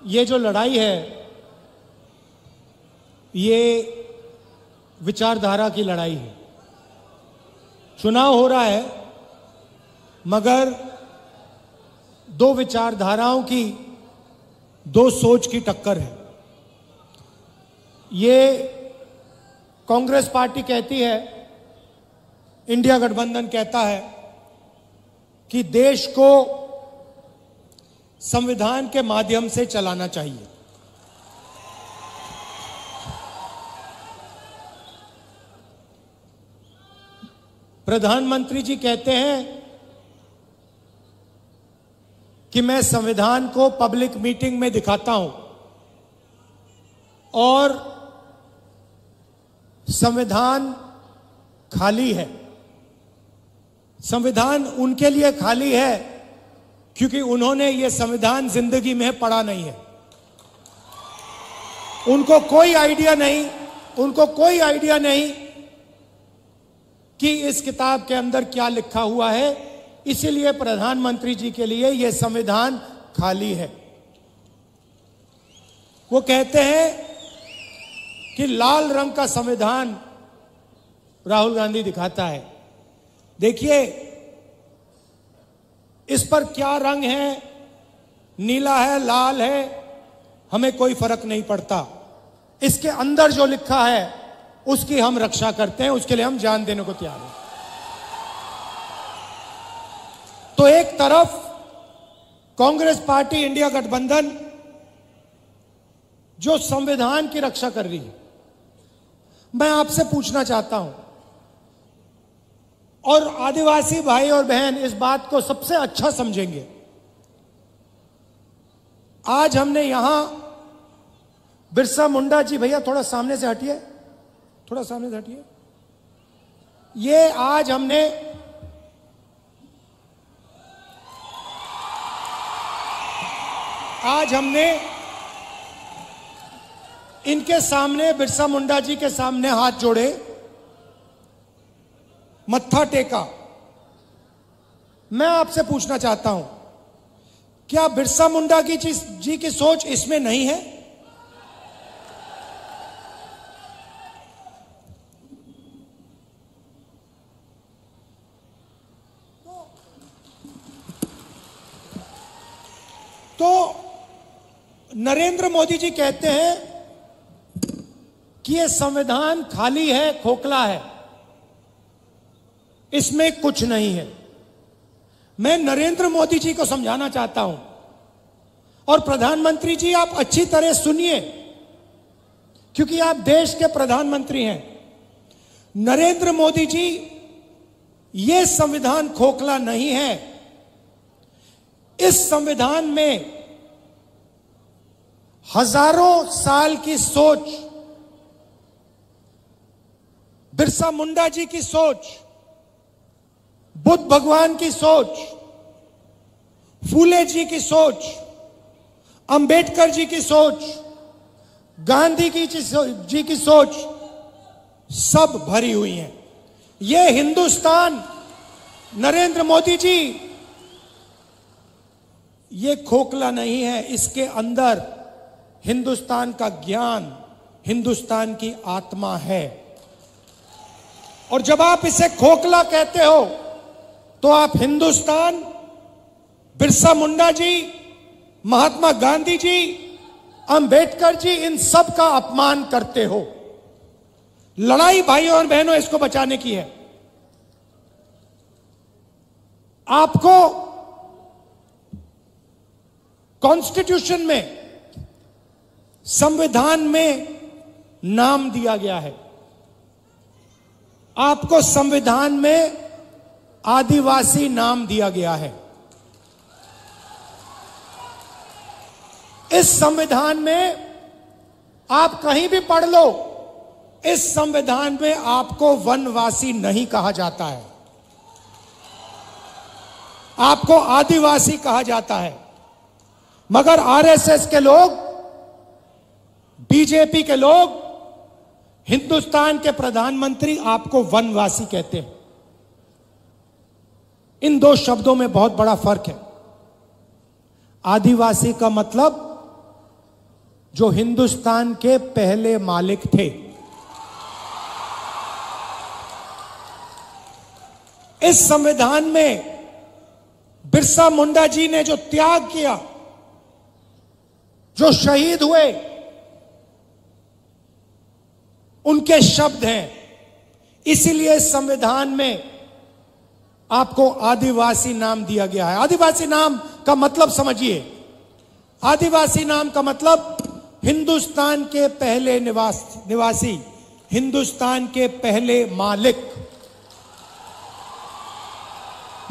ये जो लड़ाई है ये विचारधारा की लड़ाई है। चुनाव हो रहा है मगर दो विचारधाराओं की, दो सोच की टक्कर है। ये कांग्रेस पार्टी कहती है, इंडिया गठबंधन कहता है कि देश को संविधान के माध्यम से चलाना चाहिए। प्रधानमंत्री जी कहते हैं कि मैं संविधान को पब्लिक मीटिंग में दिखाता हूं और संविधान खाली है। संविधान उनके लिए खाली है क्योंकि उन्होंने ये संविधान जिंदगी में पढ़ा नहीं है। उनको कोई आइडिया नहीं कि इस किताब के अंदर क्या लिखा हुआ है। इसीलिए प्रधानमंत्री जी के लिए यह संविधान खाली है। वो कहते हैं कि लाल रंग का संविधान राहुल गांधी दिखाता है। देखिए इस पर क्या रंग है, नीला है, लाल है, हमें कोई फर्क नहीं पड़ता। इसके अंदर जो लिखा है उसकी हम रक्षा करते हैं, उसके लिए हम जान देने को तैयार हैं। तो एक तरफ कांग्रेस पार्टी, इंडिया गठबंधन जो संविधान की रक्षा कर रही है, मैं आपसे पूछना चाहता हूं, और आदिवासी भाई और बहन इस बात को सबसे अच्छा समझेंगे। आज हमने यहां बिरसा मुंडा जी, भैया थोड़ा सामने से हटिए, थोड़ा सामने से हटिए। ये आज हमने इनके सामने, बिरसा मुंडा जी के सामने हाथ जोड़े, मत्था टेका। मैं आपसे पूछना चाहता हूं, क्या बिरसा मुंडा जी की सोच इसमें नहीं है? तो नरेंद्र मोदी जी कहते हैं कि यह संविधान खाली है, खोखला है, इसमें कुछ नहीं है। मैं नरेंद्र मोदी जी को समझाना चाहता हूं, और प्रधानमंत्री जी आप अच्छी तरह सुनिए क्योंकि आप देश के प्रधानमंत्री हैं। नरेंद्र मोदी जी, यह संविधान खोखला नहीं है। इस संविधान में हजारों साल की सोच, बिरसा मुंडा जी की सोच, बुद्ध भगवान की सोच, फूले जी की सोच, अंबेडकर जी की सोच, गांधी जी की सोच सब भरी हुई है। यह हिंदुस्तान, नरेंद्र मोदी जी, ये खोखला नहीं है। इसके अंदर हिंदुस्तान का ज्ञान, हिंदुस्तान की आत्मा है। और जब आप इसे खोखला कहते हो तो आप हिंदुस्तान, बिरसा मुंडा जी, महात्मा गांधी जी, अंबेडकर जी, इन सब का अपमान करते हो। लड़ाई भाइयों और बहनों इसको बचाने की है। आपको कॉन्स्टिट्यूशन में, संविधान में नाम दिया गया है। आपको संविधान में आदिवासी नाम दिया गया है। इस संविधान में आप कहीं भी पढ़ लो, इस संविधान में आपको वनवासी नहीं कहा जाता है, आपको आदिवासी कहा जाता है। मगर आरएसएस के लोग, बीजेपी के लोग, हिंदुस्तान के प्रधानमंत्री आपको वनवासी कहते हैं। इन दो शब्दों में बहुत बड़ा फर्क है। आदिवासी का मतलब जो हिंदुस्तान के पहले मालिक थे। इस संविधान में बिरसा मुंडा जी ने जो त्याग किया, जो शहीद हुए, उनके शब्द हैं। इसीलिए इस संविधान में आपको आदिवासी नाम दिया गया है। आदिवासी नाम का मतलब समझिए। आदिवासी नाम का मतलब हिंदुस्तान के पहले निवासी, हिंदुस्तान के पहले मालिक।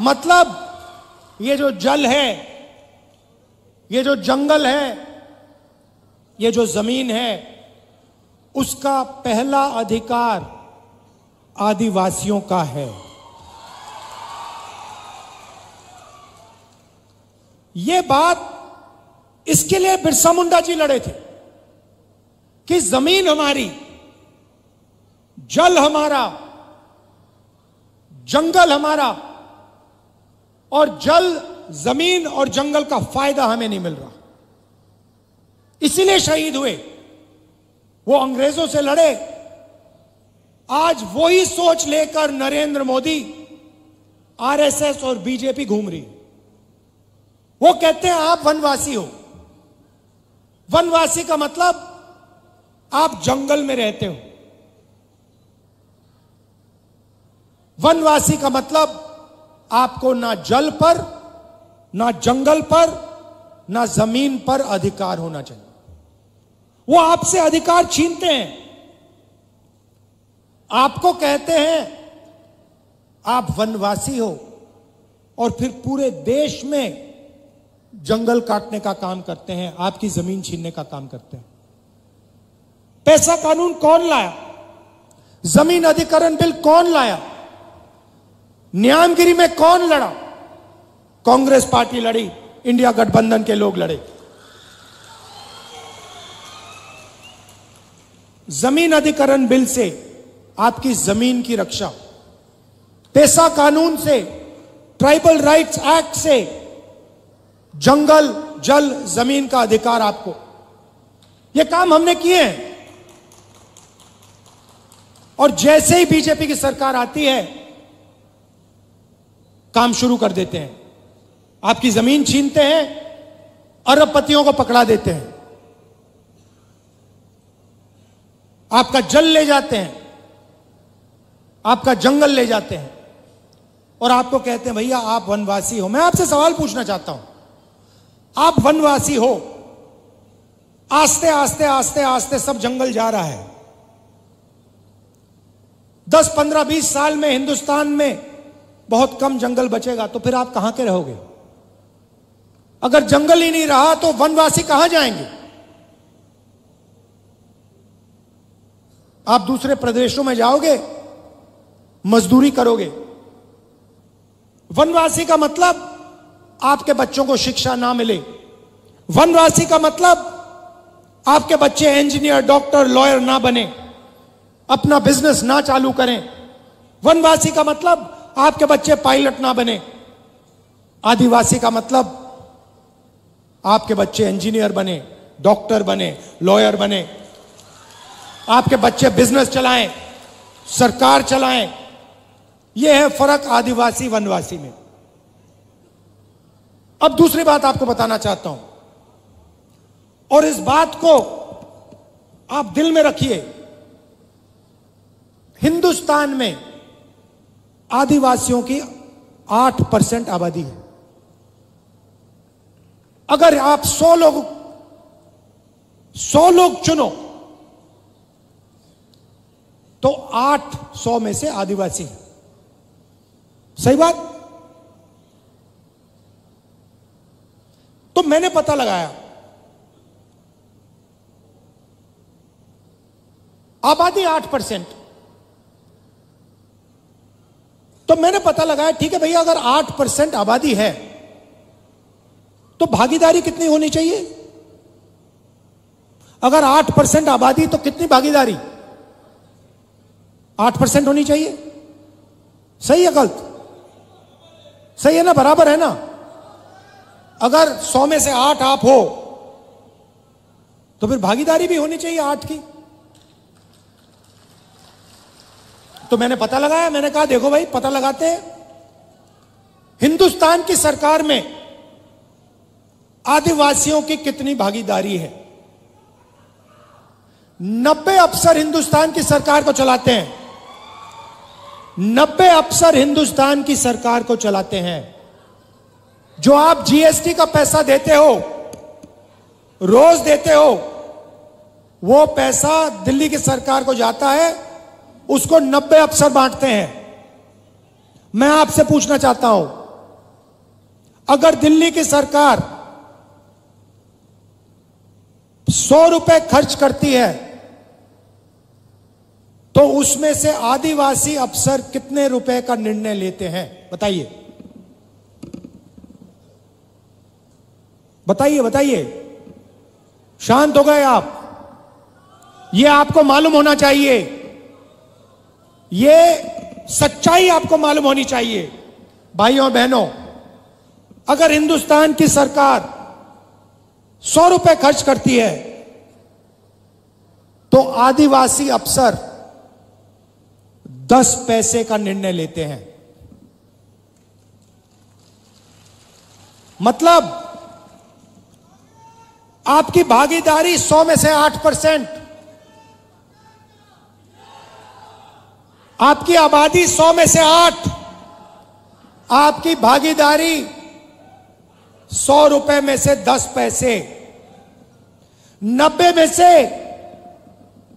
मतलब ये जो जल है, ये जो जंगल है, ये जो जमीन है, उसका पहला अधिकार आदिवासियों का है। ये बात इसके लिए बिरसा मुंडा जी लड़े थे कि जमीन हमारी, जल हमारा, जंगल हमारा, और जल, जमीन और जंगल का फायदा हमें नहीं मिल रहा। इसीलिए शहीद हुए। वो अंग्रेजों से लड़े। आज वही सोच लेकर नरेंद्र मोदी, आरएसएस और बीजेपी घूम रही है। वो कहते हैं आप वनवासी हो। वनवासी का मतलब आप जंगल में रहते हो। वनवासी का मतलब आपको ना जल पर, ना जंगल पर, ना जमीन पर अधिकार होना चाहिए। वो आपसे अधिकार छीनते हैं। आपको कहते हैं आप वनवासी हो, और फिर पूरे देश में जंगल काटने का काम करते हैं, आपकी जमीन छीनने का काम करते हैं। पैसा कानून कौन लाया? जमीन अधिग्रहण बिल कौन लाया? न्यायगिरी में कौन लड़ा? कांग्रेस पार्टी लड़ी, इंडिया गठबंधन के लोग लड़े। जमीन अधिग्रहण बिल से आपकी जमीन की रक्षा, पैसा कानून से, ट्राइबल राइट्स एक्ट से जंगल, जल, जमीन का अधिकार आपको। यह काम हमने किए हैं। और जैसे ही बीजेपी की सरकार आती है, काम शुरू कर देते हैं। आपकी जमीन छीनते हैं, अरबपतियों को पकड़ा देते हैं, आपका जल ले जाते हैं, आपका जंगल ले जाते हैं, और आपको कहते हैं भैया आप वनवासी हो। मैं आपसे सवाल पूछना चाहता हूं, आप वनवासी हो, आस्ते आस्ते आस्ते आस्ते सब जंगल जा रहा है। 10, 15, 20 साल में हिंदुस्तान में बहुत कम जंगल बचेगा, तो फिर आप कहां के रहोगे? अगर जंगल ही नहीं रहा तो वनवासी कहां जाएंगे? आप दूसरे प्रदेशों में जाओगे, मजदूरी करोगे। वनवासी का मतलब आपके बच्चों को शिक्षा ना मिले। वनवासी का मतलब आपके बच्चे इंजीनियर, डॉक्टर, लॉयर ना बने, अपना बिजनेस ना चालू करें। वनवासी का मतलब आपके बच्चे पायलट ना बने। आदिवासी का मतलब आपके बच्चे इंजीनियर बने, डॉक्टर बने, लॉयर बने, आपके बच्चे बिजनेस चलाएं, सरकार चलाएं। यह है फर्क आदिवासी वनवासी में। अब दूसरी बात आपको बताना चाहता हूं, और इस बात को आप दिल में रखिए। हिंदुस्तान में आदिवासियों की 8% आबादी है। अगर आप 100 लोग चुनो तो 800 में से आदिवासी हैं। सही बात? तो मैंने पता लगाया, आबादी 8%। तो मैंने पता लगाया ठीक है भैया, अगर 8% आबादी है तो भागीदारी कितनी होनी चाहिए? अगर 8% आबादी तो कितनी भागीदारी? 8% होनी चाहिए। सही है गलत? सही है ना? बराबर है ना? अगर 100 में से 8 आप हो तो फिर भागीदारी भी होनी चाहिए 8 की। तो मैंने पता लगाया, मैंने कहा देखो भाई पता लगाते हैं, हिंदुस्तान की सरकार में आदिवासियों की कितनी भागीदारी है। 90 अफसर हिंदुस्तान की सरकार को चलाते हैं, 90 अफसर हिंदुस्तान की सरकार को चलाते हैं। जो आप जीएसटी का पैसा देते हो, रोज देते हो, वो पैसा दिल्ली की सरकार को जाता है, उसको 90 अफसर बांटते हैं। मैं आपसे पूछना चाहता हूं, अगर दिल्ली की सरकार 100 रुपए खर्च करती है तो उसमें से आदिवासी अफसर कितने रुपए का निर्णय लेते हैं? बताइए बताइए बताइए। शांत हो गए आप? यह आपको मालूम होना चाहिए, यह सच्चाई आपको मालूम होनी चाहिए। भाइयों और बहनों, अगर हिंदुस्तान की सरकार 100 रुपए खर्च करती है तो आदिवासी अफसर 10 पैसे का निर्णय लेते हैं। मतलब आपकी भागीदारी 100 में से 8%, आपकी आबादी 100 में से 8, आपकी भागीदारी 100 रुपए में से 10 पैसे, 90 में से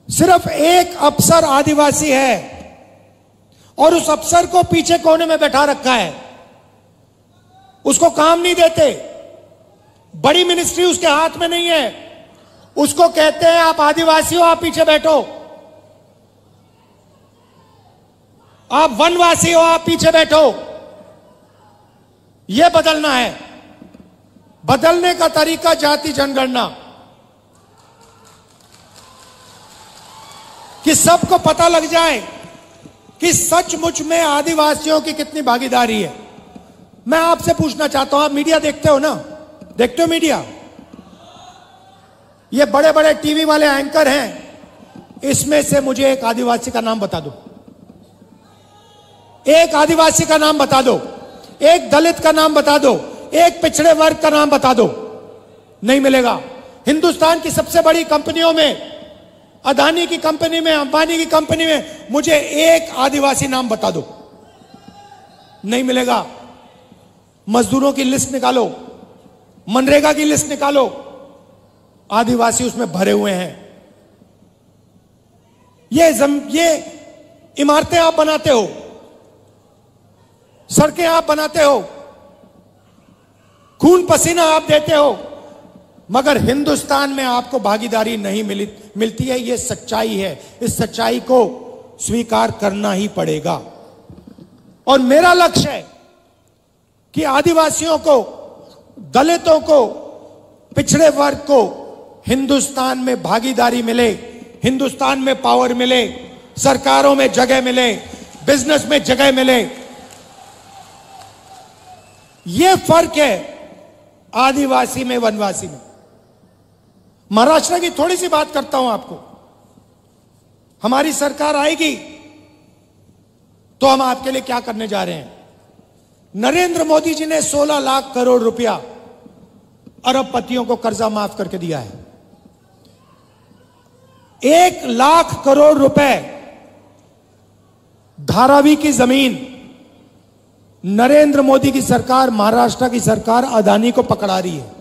सिर्फ एक अफसर आदिवासी है और उस अफसर को पीछे कोने में बैठा रखा है, उसको काम नहीं देते। बड़ी मिनिस्ट्री उसके हाथ में नहीं है, उसको कहते हैं आप आदिवासी हो, आप पीछे बैठो, आप वनवासी हो, आप पीछे बैठो। यह बदलना है। बदलने का तरीका जाति जनगणना, कि सबको पता लग जाए कि सचमुच में आदिवासियों की कितनी भागीदारी है। मैं आपसे पूछना चाहता हूं, आप मीडिया देखते हो ना? देखते हो मीडिया? ये बड़े बड़े टीवी वाले एंकर हैं, इसमें से मुझे एक आदिवासी का नाम बता दो, एक आदिवासी का नाम बता दो, एक दलित का नाम बता दो, एक पिछड़े वर्ग का नाम बता दो। नहीं मिलेगा। हिंदुस्तान की सबसे बड़ी कंपनियों में, अदानी की कंपनी में, अंबानी की कंपनी में, मुझे एक आदिवासी नाम बता दो। नहीं मिलेगा। मजदूरों की लिस्ट निकालो, मनरेगा की लिस्ट निकालो, आदिवासी उसमें भरे हुए हैं। ये इमारतें आप बनाते हो, सड़कें आप बनाते हो, खून पसीना आप देते हो, मगर हिंदुस्तान में आपको भागीदारी नहीं मिलती है। यह सच्चाई है। इस सच्चाई को स्वीकार करना ही पड़ेगा। और मेरा लक्ष्य है कि आदिवासियों को, दलितों को, पिछड़े वर्ग को हिंदुस्तान में भागीदारी मिले, हिंदुस्तान में पावर मिले, सरकारों में जगह मिले, बिजनेस में जगह मिले। यह फर्क है आदिवासी में, वनवासी में। महाराष्ट्र की थोड़ी सी बात करता हूं आपको। हमारी सरकार आएगी तो हम आपके लिए क्या करने जा रहे हैं। नरेंद्र मोदी जी ने 16 लाख करोड़ रुपया अरबपतियों को कर्जा माफ करके दिया है। 1 लाख करोड़ रुपए धारावी की जमीन नरेंद्र मोदी की सरकार, महाराष्ट्र की सरकार अदानी को पकड़ा रही है।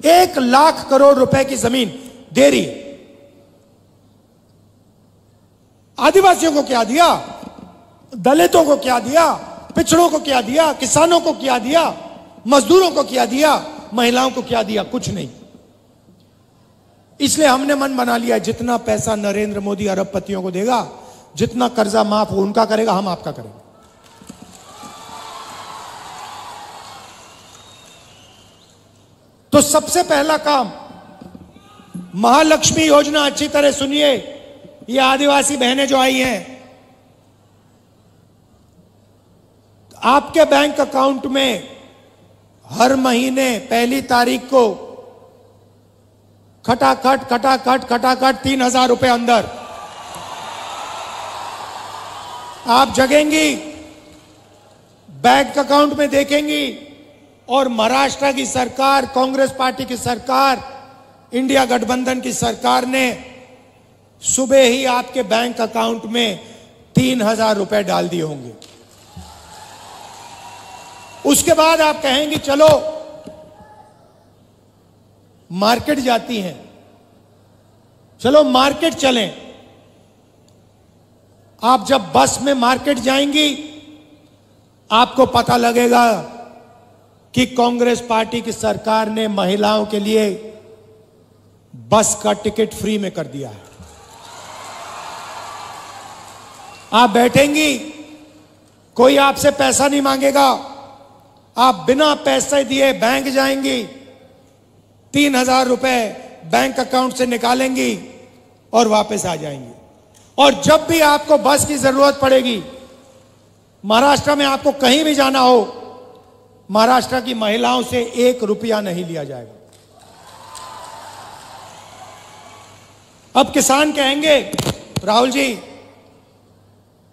1 लाख करोड़ रुपए की जमीन दे रही है। आदिवासियों को क्या दिया? दलितों को क्या दिया? पिछड़ों को क्या दिया? किसानों को क्या दिया? मजदूरों को क्या दिया? महिलाओं को क्या दिया? कुछ नहीं। इसलिए हमने मन बना लिया, जितना पैसा नरेंद्र मोदी अरबपतियों को देगा, जितना कर्जा माफ वो उनका करेगा, हम आपका करेंगे। तो सबसे पहला काम, महालक्ष्मी योजना, अच्छी तरह सुनिए। ये आदिवासी बहनें जो आई हैं, आपके बैंक अकाउंट में हर महीने 1 तारीख को खटाखट खटाखट खटाखट 3,000 रुपए अंदर। आप जगेंगी, बैंक अकाउंट में देखेंगी और महाराष्ट्र की सरकार, कांग्रेस पार्टी की सरकार, इंडिया गठबंधन की सरकार ने सुबह ही आपके बैंक अकाउंट में 3,000 रुपए डाल दिए होंगे। उसके बाद आप कहेंगी चलो मार्केट जाती हैं, चलो मार्केट चलें। आप जब बस में मार्केट जाएंगी आपको पता लगेगा कि कांग्रेस पार्टी की सरकार ने महिलाओं के लिए बस का टिकट फ्री में कर दिया है। आप बैठेंगी, कोई आपसे पैसा नहीं मांगेगा, आप बिना पैसे दिए बैंक जाएंगी, 3,000 रुपए बैंक अकाउंट से निकालेंगी और वापस आ जाएंगी। और जब भी आपको बस की जरूरत पड़ेगी, महाराष्ट्र में आपको कहीं भी जाना हो, महाराष्ट्र की महिलाओं से 1 रुपया नहीं लिया जाएगा। अब किसान कहेंगे राहुल जी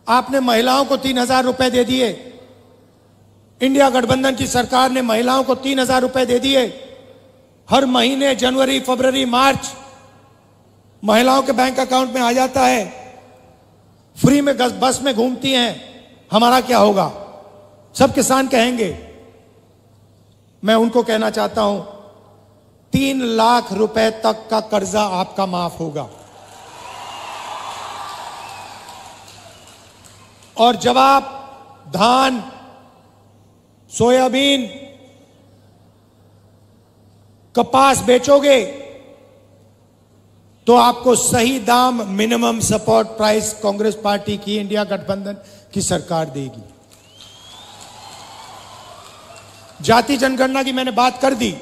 आपने महिलाओं को 3,000 रुपए दे दिए, इंडिया गठबंधन की सरकार ने महिलाओं को 3,000 रुपए दे दिए, हर महीने जनवरी फरवरी मार्च महिलाओं के बैंक अकाउंट में आ जाता है, फ्री में बस में घूमती हैं, हमारा क्या होगा? सब किसान कहेंगे। मैं उनको कहना चाहता हूं 3 लाख रुपए तक का कर्जा आपका माफ होगा। और जब आप धान, सोयाबीन, कपास बेचोगे तो आपको सही दाम, minimum support price Congress party की, इंडिया गठबंधन की सरकार देगी। जाति जनगणना की मैंने बात कर दी।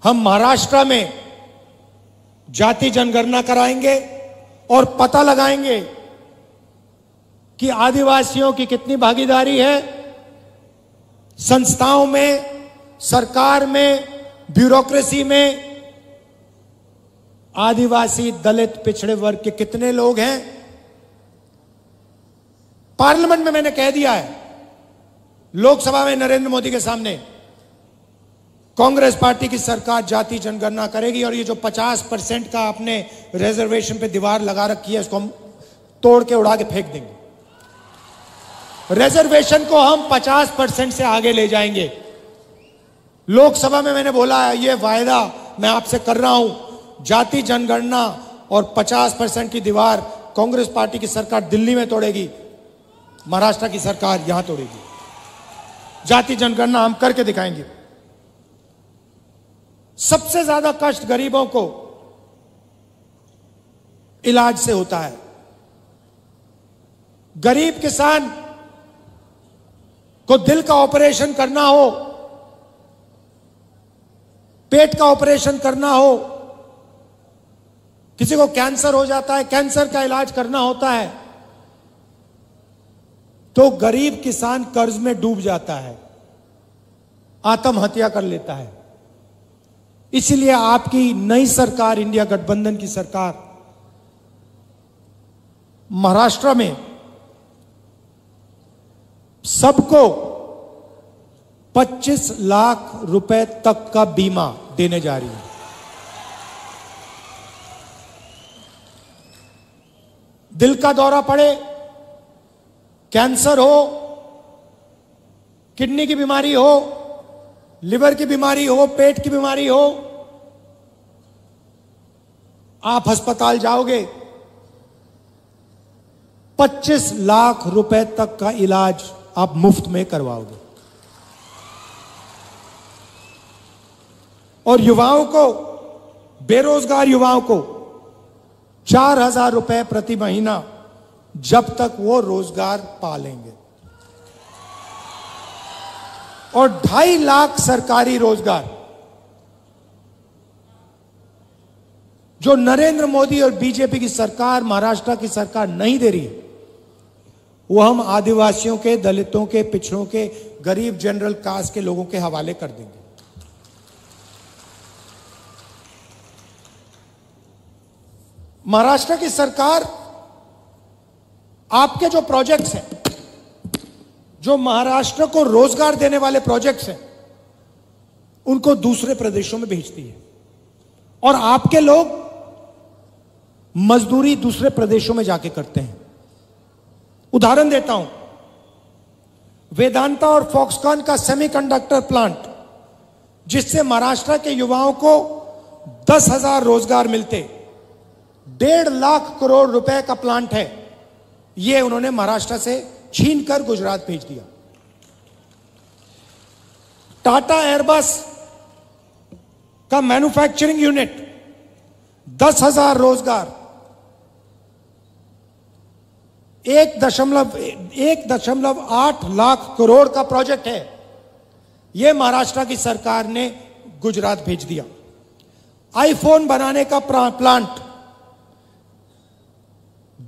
हम महाराष्ट्र में जाति जनगणना कराएंगे और पता लगाएंगे कि आदिवासियों की कितनी भागीदारी है संस्थाओं में, सरकार में, ब्यूरोक्रेसी में। आदिवासी, दलित, पिछड़े वर्ग के कितने लोग हैं। पार्लियामेंट में मैंने कह दिया है, लोकसभा में नरेंद्र मोदी के सामने, कांग्रेस पार्टी की सरकार जाति जनगणना करेगी और ये जो 50% का आपने रिजर्वेशन पे दीवार लगा रखी है उसको हम तोड़ के उड़ा के फेंक देंगे। रिजर्वेशन को हम 50% से आगे ले जाएंगे। लोकसभा में मैंने बोला है, ये वायदा मैं आपसे कर रहा हूं, जाति जनगणना और 50% की दीवार कांग्रेस पार्टी की सरकार दिल्ली में तोड़ेगी, महाराष्ट्र की सरकार यहां तोड़ेगी। जाति जनगणना हम करके दिखाएंगे। सबसे ज्यादा कष्ट गरीबों को इलाज से होता है। गरीब किसान को दिल का ऑपरेशन करना हो, पेट का ऑपरेशन करना हो, किसी को कैंसर हो जाता है, कैंसर का इलाज करना होता है, तो गरीब किसान कर्ज में डूब जाता है, आत्महत्या कर लेता है। इसलिए आपकी नई सरकार, इंडिया गठबंधन की सरकार, महाराष्ट्र में सबको 25 लाख रुपए तक का बीमा देने जा रही है। दिल का दौरा पड़े, कैंसर हो, किडनी की बीमारी हो, लिवर की बीमारी हो, पेट की बीमारी हो, आप अस्पताल जाओगे, 25 लाख रुपए तक का इलाज आप मुफ्त में करवाओगे। और युवाओं को, बेरोजगार युवाओं को 4,000 रुपए प्रति महीना जब तक वो रोजगार पा लेंगे। और 2.5 लाख सरकारी रोजगार जो नरेंद्र मोदी और बीजेपी की सरकार, महाराष्ट्र की सरकार नहीं दे रही, वो हम आदिवासियों के, दलितों के, पिछड़ों के, गरीब जनरल कास्ट के लोगों के हवाले कर देंगे। महाराष्ट्र की सरकार आपके जो प्रोजेक्ट्स हैं, जो महाराष्ट्र को रोजगार देने वाले प्रोजेक्ट्स हैं, उनको दूसरे प्रदेशों में भेजती है और आपके लोग मजदूरी दूसरे प्रदेशों में जाके करते हैं। उदाहरण देता हूं, वेदांता और फॉक्सकॉन का सेमीकंडक्टर प्लांट, जिससे महाराष्ट्र के युवाओं को 10,000 रोजगार मिलते, 1.5 लाख करोड़ रुपए का प्लांट है, यह उन्होंने महाराष्ट्र से छीनकर गुजरात भेज दिया। टाटा एयरबस का मैन्युफैक्चरिंग यूनिट, 10,000 रोजगार, 1.8 लाख करोड़ का प्रोजेक्ट है, यह महाराष्ट्र की सरकार ने गुजरात भेज दिया। आईफोन बनाने का प्लांट,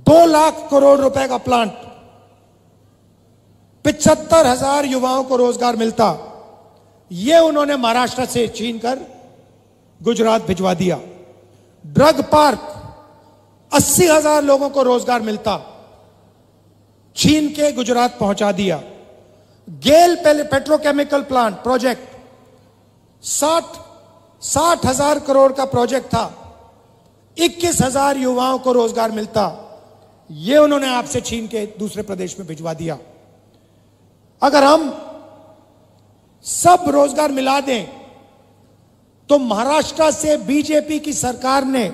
2 लाख करोड़ रुपए का प्लांट, 75,000 युवाओं को रोजगार मिलता, यह उन्होंने महाराष्ट्र से छीनकर गुजरात भिजवा दिया। ड्रग पार्क, 80,000 लोगों को रोजगार मिलता, छीन के गुजरात पहुंचा दिया। गेल पेट्रोकेमिकल प्लांट प्रोजेक्ट, 60,000 करोड़ का प्रोजेक्ट था, 21,000 युवाओं को रोजगार मिलता, यह उन्होंने आपसे छीन के दूसरे प्रदेश में भिजवा दिया। अगर हम सब रोजगार मिला दें तो महाराष्ट्र से बीजेपी की सरकार ने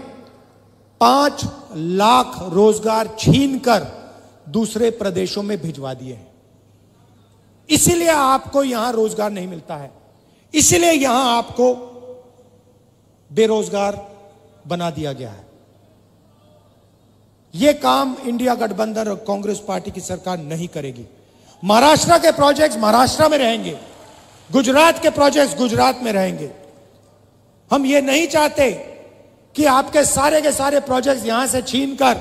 5 लाख रोजगार छीनकर दूसरे प्रदेशों में भिजवा दिए हैं। इसीलिए आपको यहां रोजगार नहीं मिलता है, इसीलिए यहां आपको बेरोजगार बना दिया गया है। यह काम इंडिया गठबंधन और कांग्रेस पार्टी की सरकार नहीं करेगी। महाराष्ट्र के प्रोजेक्ट्स महाराष्ट्र में रहेंगे, गुजरात के प्रोजेक्ट्स गुजरात में रहेंगे। हम ये नहीं चाहते कि आपके सारे के सारे प्रोजेक्ट्स यहां से छीनकर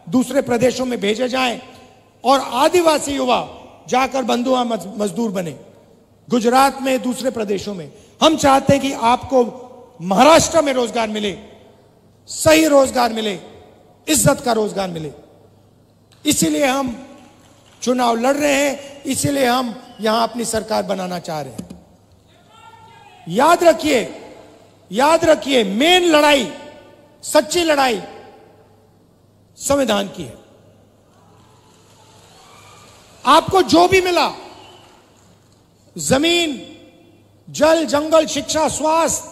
दूसरे प्रदेशों में भेजे जाएं और आदिवासी युवा जाकर बंधुआ मजदूर बने गुजरात में, दूसरे प्रदेशों में। हम चाहते हैं कि आपको महाराष्ट्र में रोजगार मिले, सही रोजगार मिले, इज्जत का रोजगार मिले। इसीलिए हम चुनाव लड़ रहे हैं, इसीलिए हम यहां अपनी सरकार बनाना चाह रहे हैं। याद रखिए, मेन लड़ाई, सच्ची लड़ाई संविधान की है। आपको जो भी मिला, जमीन, जल, जंगल, शिक्षा, स्वास्थ्य,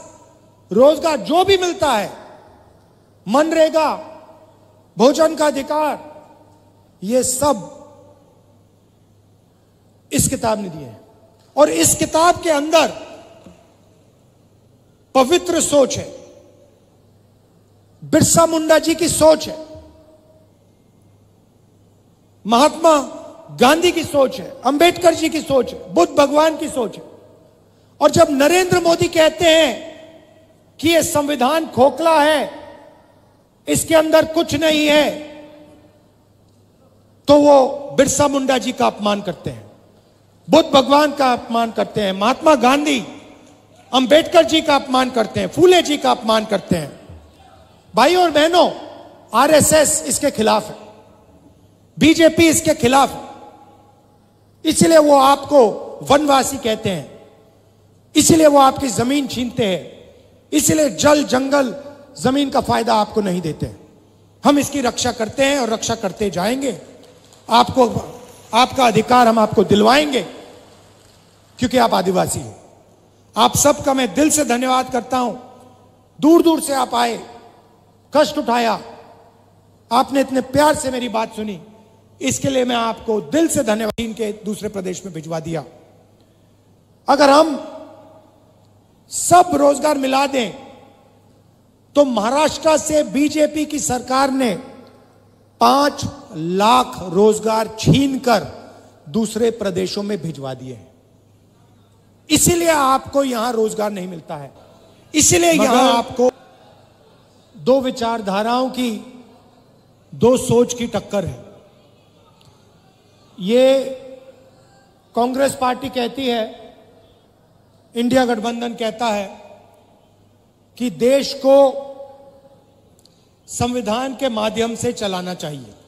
रोजगार, जो भी मिलता है, मनरेगा, भोजन का अधिकार, ये सब इस किताब ने दिए हैं। और इस किताब के अंदर पवित्र सोच है, बिरसा मुंडा जी की सोच है, महात्मा गांधी की सोच है, अंबेडकर जी की सोच है, बुद्ध भगवान की सोच है। और जब नरेंद्र मोदी कहते हैं कि यह संविधान खोखला है, इसके अंदर कुछ नहीं है, तो वो बिरसा मुंडा जी का अपमान करते हैं, बुद्ध भगवान का अपमान करते हैं, महात्मा गांधी, अंबेडकर जी का अपमान करते हैं, फूले जी का अपमान करते हैं। भाई और बहनों, आरएसएस इसके खिलाफ है, बीजेपी इसके खिलाफ है। इसलिए वो आपको वनवासी कहते हैं, इसलिए वो आपकी जमीन छीनते हैं, इसलिए जल, जंगल, जमीन का फायदा आपको नहीं देते। हम इसकी रक्षा करते हैं और रक्षा करते जाएंगे। आपको आपका अधिकार हम आपको दिलवाएंगे, क्योंकि आप आदिवासी हैं। आप सबका मैं दिल से धन्यवाद करता हूं। दूर दूर से आप आए, कष्ट उठाया, आपने इतने प्यार से मेरी बात सुनी, इसके लिए मैं आपको दिल से धन्यवाद। इनके दूसरे प्रदेश में भिजवा दिया। अगर हम सब रोजगार मिला दें तो महाराष्ट्र से बीजेपी की सरकार ने 5 लाख रोजगार छीनकर दूसरे प्रदेशों में भिजवा दिए हैं। इसीलिए आपको यहां रोजगार नहीं मिलता है, इसीलिए यहां आपको दो विचारधाराओं की, दो सोच की टक्कर है। ये कांग्रेस पार्टी कहती है, इंडिया गठबंधन कहता है कि देश को संविधान के माध्यम से चलाना चाहिए।